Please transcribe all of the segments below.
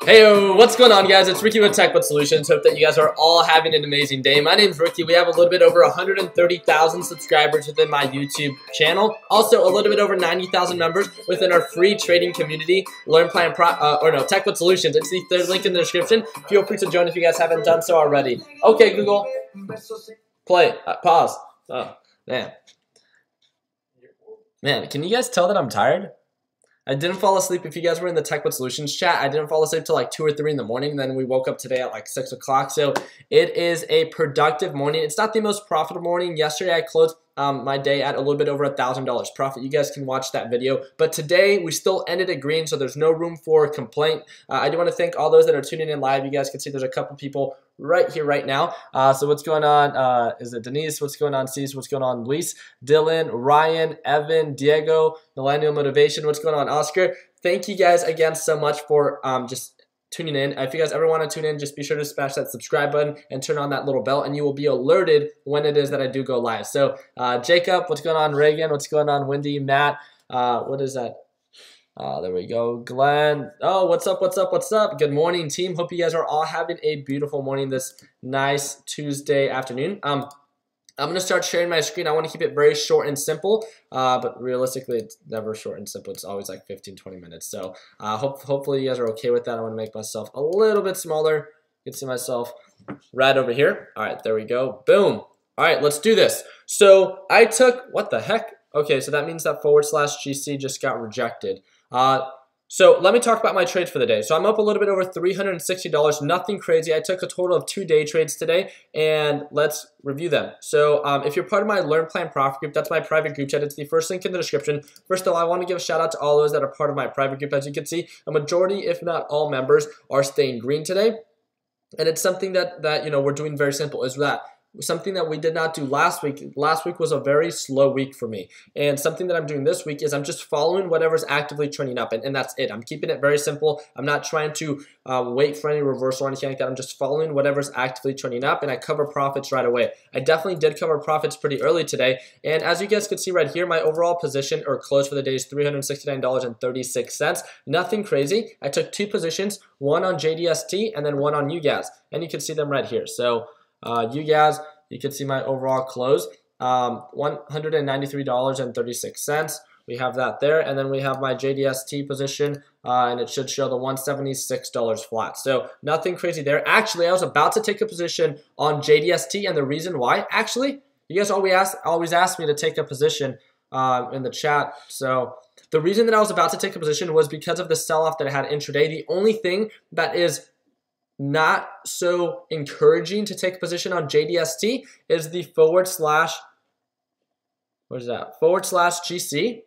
Hey, what's going on, guys? It's Ricky with TechBot Solutions. Hope that you guys are all having an amazing day. My name's Ricky. We have a little bit over 130,000 subscribers within my YouTube channel. Also, a little bit over 90,000 members within our free trading community, TechBot Solutions. It's the third link in the description. Feel free to join if you guys haven't done so already. Okay, Google. Play. Pause. Oh, man. Man, can you guys tell that I'm tired? I didn't fall asleep. If you guys were in the TechBot Solutions chat, I didn't fall asleep till like 2 or 3 in the morning. And then we woke up today at like 6 o'clock. So it is a productive morning. It's not the most profitable morning. Yesterday I closed my day at a little bit over $1,000 profit. You guys can watch that video. But today we still ended at green, so there's no room for complaint. I do want to thank all those that are tuning in live. You guys can see there's a couple people right here right now. So what's going on? Is it Denise? What's going on? Cece? What's going on? Luis, Dylan, Ryan, Evan, Diego, Millennial Motivation. What's going on? Oscar. Thank you guys again so much for just tuning in. If you guys ever want to tune in, just be sure to smash that subscribe button and turn on that little bell, and you will be alerted when it is that I do go live. So Jacob, what's going on? Reagan, what's going on? Wendy, Matt, what is that? There we go. Glenn. Oh, what's up? What's up? What's up? Good morning, team. Hope you guys are all having a beautiful morning this nice Tuesday afternoon. I'm going to start sharing my screen. I want to keep it very short and simple, but realistically, it's never short and simple. It's always like 15, 20 minutes. So hopefully you guys are okay with that. I want to make myself a little bit smaller. You can see myself right over here. All right, there we go. Boom. All right, let's do this. So I took, what the heck? Okay, so that means that /GC just got rejected. So let me talk about my trades for the day. So I'm up a little bit over $360, nothing crazy. I took a total of 2 day trades today, and let's review them. So if you're part of my Learn Plan Profit group, that's my private group chat. It's the first link in the description. First of all, I want to give a shout out to all those that are part of my private group. As you can see, a majority, if not all members, are staying green today. And it's something that you know, we're doing very simple, is that something that we did not do last week. Last week was a very slow week for me. And something that I'm doing this week is I'm just following whatever's actively trending up. And that's it. I'm keeping it very simple. I'm not trying to wait for any reversal or anything like that. I'm just following whatever's actively trending up, and I cover profits right away. I definitely did cover profits pretty early today. And as you guys can see right here, my overall position or close for the day is $369.36. Nothing crazy. I took 2 positions, one on JDST and then one on UGAZ. And you can see them right here. So UGAZ, you can see my overall close, $193.36. We have that there, and then we have my JDST position, and it should show the $176 flat. So nothing crazy there. Actually, I was about to take a position on JDST, and the reason why, actually, you guys always ask me to take a position in the chat. So the reason that I was about to take a position was because of the sell-off that I had intraday. The only thing that is not so encouraging to take a position on JDST is the /GC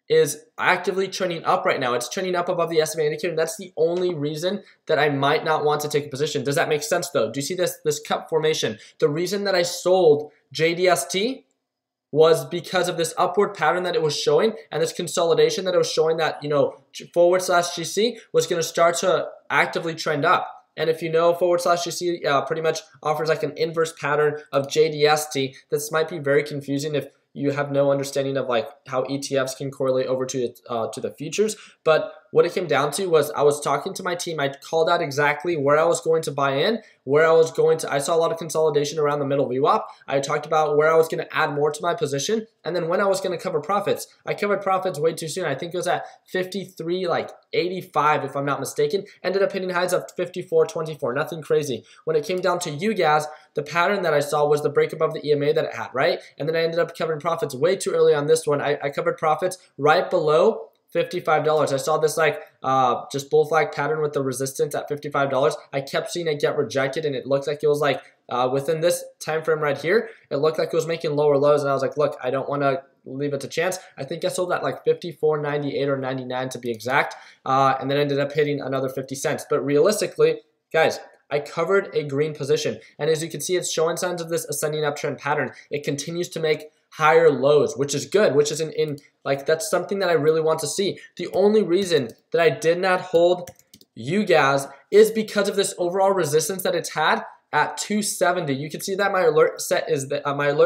is actively trending up right now. It's trending up above the SMA indicator, and that's the only reason that I might not want to take a position. Does that make sense though? Do you see this cup formation? The reason that I sold JDST was because of this upward pattern that it was showing, and this consolidation that it was showing, that, you know, /GC was going to start to actively trend up. And if you know, /GC pretty much offers like an inverse pattern of JDST. This might be very confusing if you have no understanding of like how ETFs can correlate over to the futures. But what it came down to was I was talking to my team. I called out exactly where I was going to buy in, where I was going to. I saw a lot of consolidation around the middle VWAP. I talked about where I was going to add more to my position, and then when I was going to cover profits. I covered profits way too soon. I think it was at 53, like 85, if I'm not mistaken. Ended up hitting highs of 54.24. Nothing crazy. When it came down to UGAZ, the pattern that I saw was the break above the EMA that it had, right? And then I ended up covering profits way too early on this one. I covered profits right below $55. I saw this like just bull flag pattern with the resistance at $55. I kept seeing it get rejected, and it looked like it was like within this time frame right here, it looked like it was making lower lows, and I was like, look, I don't want to leave it to chance. I think I sold at like 54.98 or 99 to be exact, and then ended up hitting another 50 cents. But realistically, guys, I covered a green position, and as you can see, it's showing signs of this ascending uptrend pattern. It continues to make higher lows, which is good, which is like, that's something that I really want to see. The only reason that I did not hold UGAZ is because of this overall resistance that it's had at 270. You can see that my alert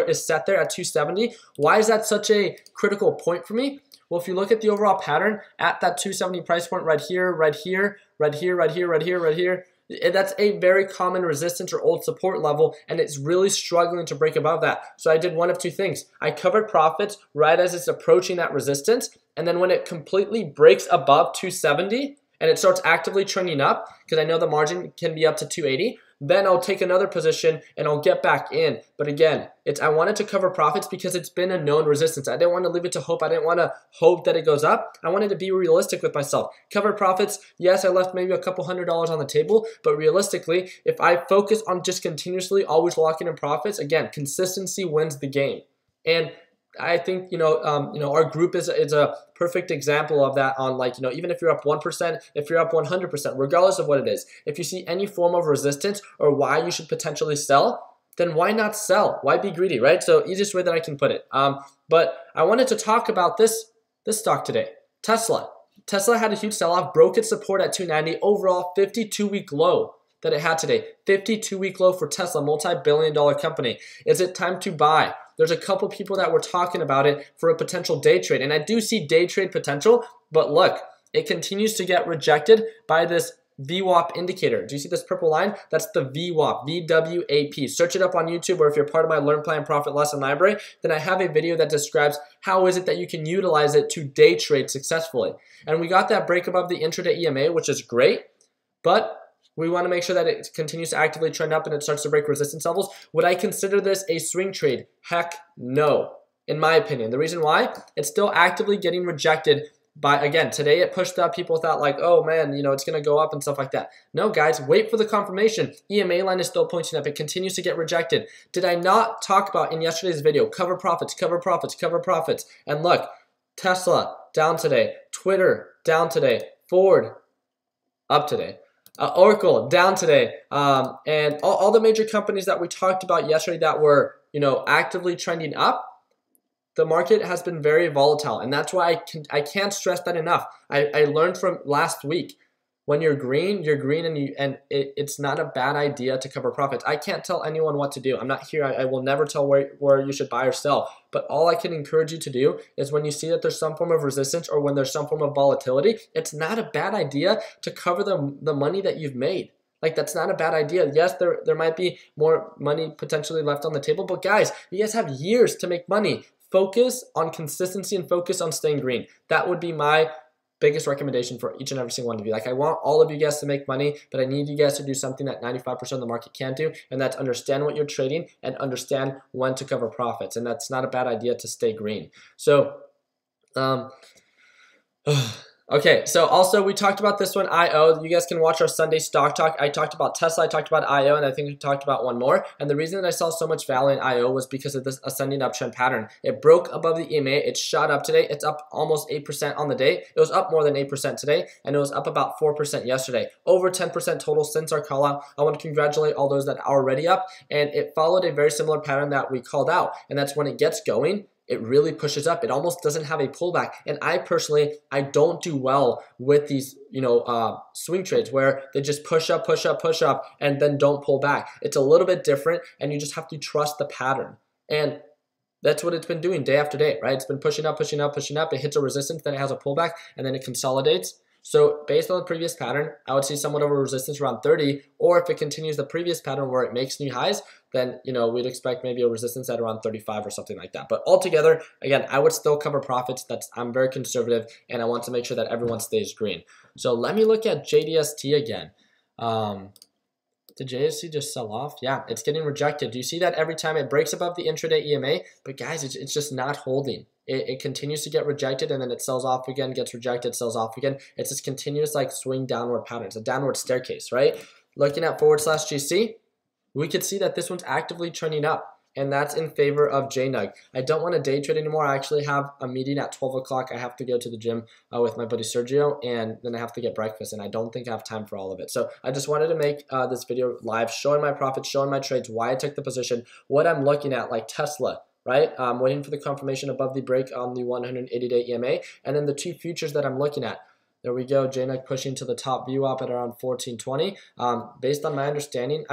is set there at 270. Why is that such a critical point for me? Well, if you look at the overall pattern at that 270 price point right here, right here, right here, right here, right here, right here, that's a very common resistance or old support level, and it's really struggling to break above that. So I did one of two things. I covered profits right as it's approaching that resistance, and then when it completely breaks above 270 and it starts actively trending up, because I know the margin can be up to 280, then I'll take another position and I'll get back in. But again, I wanted to cover profits because it's been a known resistance. I didn't want to leave it to hope. I didn't want to hope that it goes up. I wanted to be realistic with myself. Cover profits, yes, I left maybe a couple $100 on the table, but realistically, if I focus on just continuously always locking in profits, again, consistency wins the game. And I think, our group is a perfect example of that on, like, even if you're up 1%, if you're up 100%, regardless of what it is, if you see any form of resistance or why you should potentially sell, then why not sell? Why be greedy, right? So easiest way that I can put it. But I wanted to talk about this stock today, Tesla. Tesla had a huge sell-off, broke its support at 290, overall 52-week low that it had today. 52-week low for Tesla, multi-billion-dollar company. Is it time to buy? There's a couple people that were talking about it for a potential day trade, and I do see day trade potential, but look, it continues to get rejected by this VWAP indicator. Do you see this purple line? That's the VWAP, VWAP. Search it up on YouTube, or if you're part of my Learn, Plan, Profit lesson library, then I have a video that describes how is it that you can utilize it to day trade successfully. And we got that break above the intraday EMA, which is great, but we want to make sure that it continues to actively trend up and it starts to break resistance levels. Would I consider this a swing trade? Heck no, in my opinion. The reason why? It's still actively getting rejected by, again, today it pushed up. People thought like, oh man, it's going to go up and stuff like that. No, guys, wait for the confirmation. EMA line is still pointing up. It continues to get rejected. Did I not talk about in yesterday's video, cover profits, cover profits, cover profits? And look, Tesla down today, Twitter down today, Ford up today. Oracle down today, and all the major companies that we talked about yesterday that were, actively trending up, the market has been very volatile, and that's why I can't stress that enough. I learned from last week, when you're green, and it's not a bad idea to cover profits. I can't tell anyone what to do. I'm not here. I will never tell where you should buy or sell. But all I can encourage you to do is when you see that there's some form of resistance or when there's some form of volatility, it's not a bad idea to cover the money that you've made. Like, that's not a bad idea. Yes, there might be more money potentially left on the table, but guys, you guys have years to make money. Focus on consistency and focus on staying green. That would be my biggest recommendation for each and every single one of you. Like, I want all of you guys to make money, but I need you guys to do something that 95% of the market can't do, and that's understand what you're trading and understand when to cover profits. And that's not a bad idea to stay green. So, okay, so also we talked about this one, IO. You guys can watch our Sunday stock talk. I talked about Tesla, I talked about IO, and I think we talked about one more. And the reason that I saw so much value in IO was because of this ascending uptrend pattern. It broke above the EMA, it shot up today. It's up almost 8% on the day. It was up more than 8% today, and it was up about 4% yesterday. Over 10% total since our call out. I want to congratulate all those that are already up, and it followed a very similar pattern that we called out, and that's when it gets going, it really pushes up. It almost doesn't have a pullback. And I personally, I don't do well with these, swing trades where they just push up, push up, push up, and then don't pull back. It's a little bit different, and you just have to trust the pattern. And that's what it's been doing day after day, right? It's been pushing up, pushing up, pushing up. It hits a resistance, then it has a pullback, and then it consolidates. So based on the previous pattern, I would see somewhat of a resistance around 30, or if it continues the previous pattern where it makes new highs, then, we'd expect maybe a resistance at around 35 or something like that. But altogether, again, I would still cover profits. I'm very conservative, and I want to make sure that everyone stays green. So let me look at JDST again. Did JSC just sell off? Yeah, it's getting rejected. Do you see that every time it breaks above the intraday EMA? But guys, it's just not holding. It continues to get rejected, and then it sells off again, gets rejected, sells off again. It's this continuous swing downward pattern. It's a downward staircase, right? Looking at /GC, we could see that this one's actively trending up, and that's in favor of JNUG. I don't want to day trade anymore. I actually have a meeting at 12 o'clock. I have to go to the gym with my buddy Sergio, and then I have to get breakfast, and I don't think I have time for all of it. So I just wanted to make this video live, showing my profits, showing my trades, why I took the position, what I'm looking at, like Tesla, right? I'm waiting for the confirmation above the break on the 180-day EMA, and then the two futures that I'm looking at. There we go, JNUG pushing to the top VWAP at around 1420. Based on my understanding,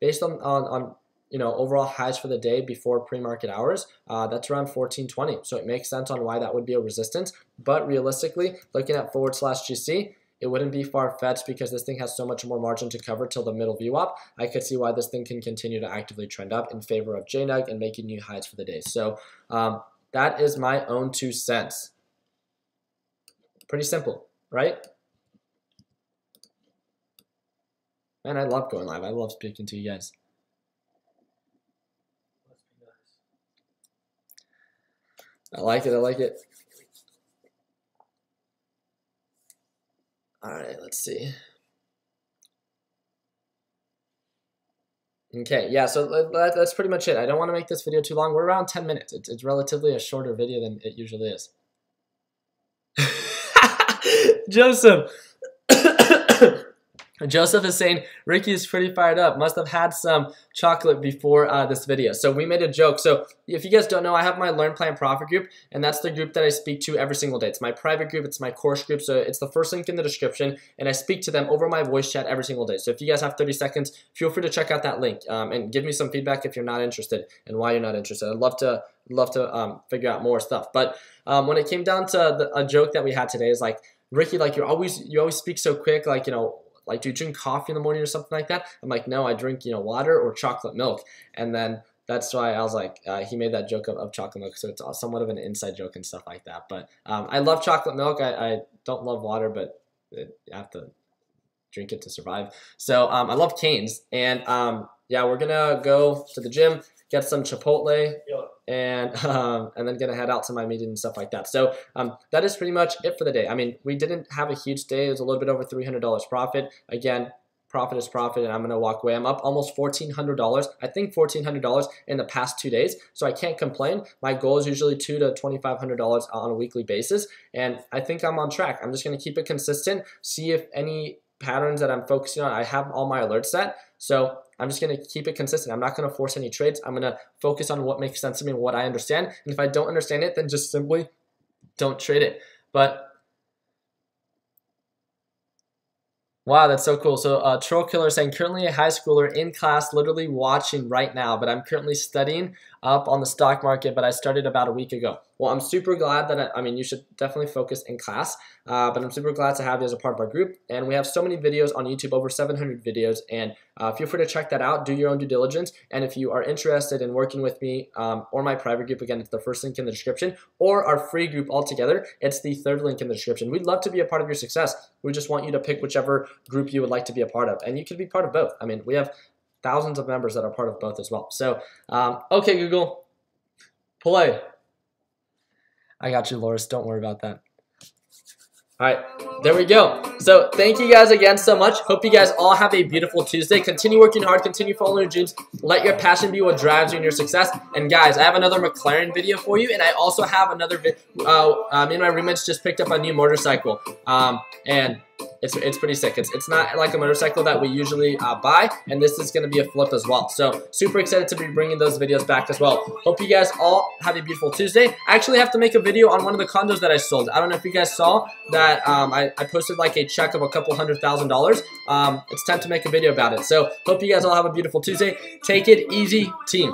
based on overall highs for the day before pre-market hours, that's around 1420. So it makes sense on why that would be a resistance. But realistically, looking at /GC, it wouldn't be far-fetched because this thing has so much more margin to cover till the middle VWAP. I could see why this thing can continue to actively trend up in favor of JNUG and making new highs for the day. So that is my own 2 cents. Pretty simple, right? Man, I love going live. I love speaking to you guys. I like it. I like it. All right, let's see. Okay, yeah, so that's pretty much it. I don't want to make this video too long. We're around 10 minutes. It's relatively a shorter video than it usually is. Joseph. Joseph is saying, Ricky is pretty fired up. Must have had some chocolate before this video. So we made a joke. So if you guys don't know, I have my Learn, Plan, Profit group, and that's the group that I speak to every single day. It's my private group. It's my course group. So it's the first link in the description, and I speak to them over my voice chat every single day. So if you guys have 30 seconds, feel free to check out that link and give me some feedback if you're not interested and why you're not interested. I'd love to figure out more stuff. But when it came down to a joke that we had today is like, Ricky, like you always speak so quick, like, like, do you drink coffee in the morning or something like that? I'm like, no, I drink, water or chocolate milk. And then that's why I was like, he made that joke of chocolate milk. So it's somewhat of an inside joke and stuff like that. But I love chocolate milk. I don't love water, but you have to drink it to survive. So I love Cane's. And yeah, we're going to go to the gym, get some Chipotle, and then gonna head out to my meeting and stuff like that. So that is pretty much it for the day. I mean, we didn't have a huge day. It was a little bit over $300 profit. Again, profit is profit, and I'm gonna walk away. I'm up almost $1,400. I think $1,400 in the past 2 days. So I can't complain. My goal is usually $200 to $2,500 on a weekly basis, and I think I'm on track. I'm just gonna keep it consistent, see if any patterns that I'm focusing on. I have all my alerts set, so I'm just going to keep it consistent. I'm not going to force any trades. I'm going to focus on what makes sense to me and what I understand. And if I don't understand it, then just simply don't trade it. But wow, that's so cool. So Troll Killer saying, currently a high schooler in class, literally watching right now, but I'm currently studying up on the stock market, but I started about a week ago. Well, I'm super glad that, I mean, you should definitely focus in class, but I'm super glad to have you as a part of our group. And we have so many videos on YouTube, over 700 videos, and feel free to check that out, do your own due diligence. And if you are interested in working with me or my private group, again, it's the first link in the description, or our free group altogether, it's the third link in the description. We'd love to be a part of your success. We just want you to pick whichever group you would like to be a part of, and you can be part of both. I mean, we have thousands of members that are part of both as well. So, okay, Google, play. I got you, Loris. Don't worry about that. All right, there we go. So thank you guys again so much. Hope you guys all have a beautiful Tuesday. Continue working hard. Continue following your dreams. Let your passion be what drives you in your success. And guys, I have another McLaren video for you, and I also have another me and my roommates just picked up a new motorcycle, and it's pretty sick. It's not like a motorcycle that we usually buy, and this is going to be a flip as well. So super excited to be bringing those videos back as well. Hope you guys all have a beautiful Tuesday. I actually have to make a video on one of the condos that I sold. I don't know if you guys saw that I posted like a check of a couple $100,000. It's time to make a video about it. So hope you guys all have a beautiful Tuesday. Take it easy, team.